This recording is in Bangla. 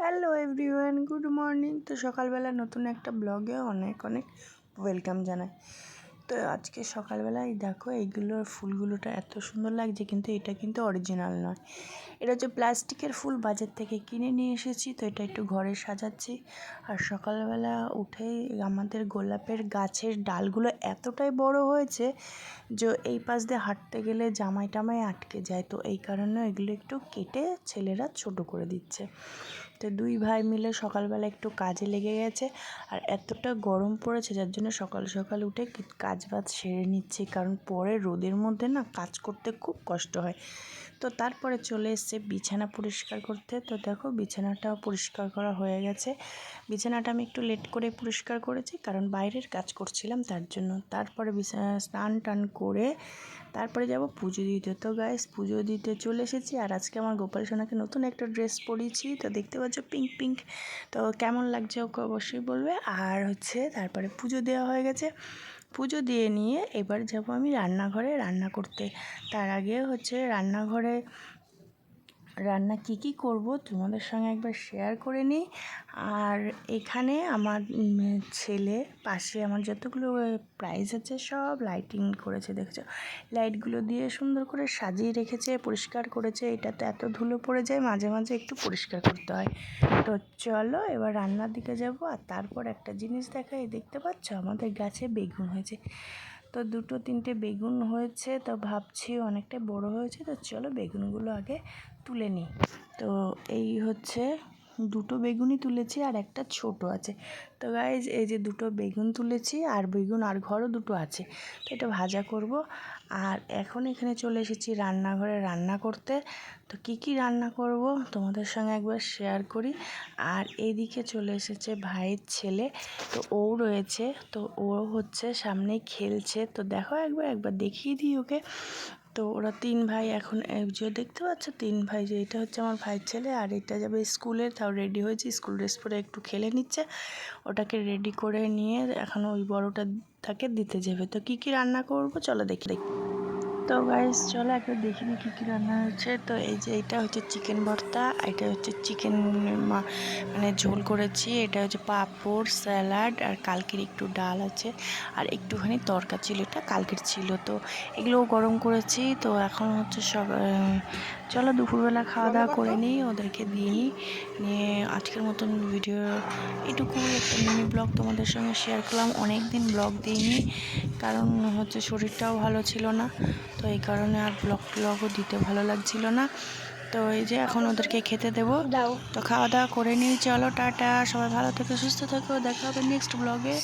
Hello everyone, good morning. তো সকালবেলা নতুন একটা ব্লগে অনেক ওয়েলকাম জানাই। তো আজকে সকালবেলায় দেখো এইগুলোর ফুলগুলোটা এত সুন্দর লাগছে, কিন্তু এটা কিন্তু অরিজিনাল নয়। এটা হচ্ছে প্লাস্টিকের ফুল, বাজার থেকে কিনে নিয়ে এসেছি। তো এটা একটু ঘরে সাজাচ্ছি। আর সকালবেলা উঠেই আমাদের গোলাপের গাছের ডালগুলো এতটাই বড় হয়েছে যে এই পাশ দিয়ে হাঁটতে গেলে জামাই টামাই আটকে যায়। তো এই কারণে এগুলো একটু কেটে ছেলেরা ছোট করে দিচ্ছে। তো দুই ভাই মিলে সকালবেলা একটু কাজে লেগে গেছে। আর এতটা গরম পড়েছে যার জন্য সকাল সকাল উঠে কাজ বাজ সেরে নিচ্ছি, কারণ পরে রোদের মধ্যে না কাজ করতে খুব কষ্ট হয়। তো তারপরে চলে এসছে বিছানা পরিষ্কার করতে। তো দেখো বিছানাটাও পরিষ্কার করা হয়ে গেছে। বিছানাটা আমি একটু লেট করে পরিষ্কার করেছি, কারণ বাইরের কাজ করছিলাম তার জন্য। তারপরে স্নান টান করে তারপরে যাব পুজো দিতে। তো গাইস পুজো দিতে চলে এসেছি। আর আজকে আমার গোপাল সোনাকে নতুন একটা ড্রেস পরিয়েছি। তো দেখতে পাচ্ছ পিঙ্ক। তো কেমন লাগছে ওকে অবশ্যই বলবে। আর তারপরে পুজো দেওয়া হয়ে গেছে। পুজো দিয়ে নিয়ে এবার যাব আমি রান্নাঘরে রান্না করতে। তার আগে রান্নাঘরে রান্না কি করব তোমাদের সঙ্গে একবার শেয়ার করে নিই। আর এখানে আমার ছেলে পাশে আমার যতগুলো প্রাইজ আছে সব লাইটিং করেছে, দেখছো লাইটগুলো দিয়ে সুন্দর করে সাজিয়ে রেখেছে, পরিষ্কার করেছে। এটাতে এত ধুলো পড়ে যায়, মাঝে মাঝে একটু পরিষ্কার করতে হয়। তো চলো এবার রান্নার দিকে যাব। আর তারপর একটা জিনিস দেখাই, দেখতে পাচ্ছ আমাদের গাছে বেগুন হয়েছে। তো 2-3টে বেগুন হয়েছে। তো ভাবছি অনেকটা বড় হয়েছে। তো চলো বেগুনগুলো আগে তুলে নিই। তো এই 2টো বেগুনই তুলেছি, আর একটা ছোট আছে। তো গাইজ এই যে 2টো বেগুন তুলেছি, আর বেগুন আর ঘরও 2টো আছে। তো এটা ভাজা করব। আর এখন এখানে চলে এসেছি রান্নাঘরে রান্না করতে। তো কি রান্না করব তোমাদের সঙ্গে একবার শেয়ার করি। আর এইদিকে চলে এসেছে ভাইয়ের ছেলে। তো ও রয়েছে, তো ও সামনেই খেলছে। তো দেখো একবার দেখিয়ে দিই ওকে। তো ওরা 3 ভাই এখন যে দেখতে পাচ্ছ 3 ভাই, যে এটা আমার ভাইয়ের ছেলে। আর এটা যাবে স্কুলে, তাও রেডি হয়েছে, স্কুল ড্রেস পরে একটু খেলে নিচ্ছে। ওটাকে রেডি করে নিয়ে এখন ওই বড়টা তাকে দিতে যাবে। তো কি রান্না করব চলো দেখি। তো গাইস চলো একবার দেখি কী রান্না হয়েছে। তো এই যে এটা চিকেন ভর্তা, এটা চিকেন মানে ঝোল করেছি। এটা পাঁপড়, স্যালাড, আর কালকের একটু ডাল আছে, আর একটুখানি তরকা ছিল, এটা কালকের ছিল। তো এগুলোও গরম করেছি। তো এখন সব চলো দুপুরবেলা খাওয়া দাওয়া করে নিই, ওদেরকে দিয়ে নিয়ে আজকের মতন ভিডিও এটুকুই, একটা মিনি ব্লগ তোমাদের সঙ্গে শেয়ার করলাম। অনেক দিন ব্লগ দিইনি, কারণ শরীরটাও ভালো ছিল না। তো এই কারণে আর ব্লগও দিতে ভালো লাগছিল না। তো এই যে এখন ওদেরকে খেতে দেবো। তো খাওয়া দাওয়া করে নিই, চলো টাটা, সবাই ভালো থেকো, সুস্থ থেকো, দেখা হবে নেক্সট ব্লগে।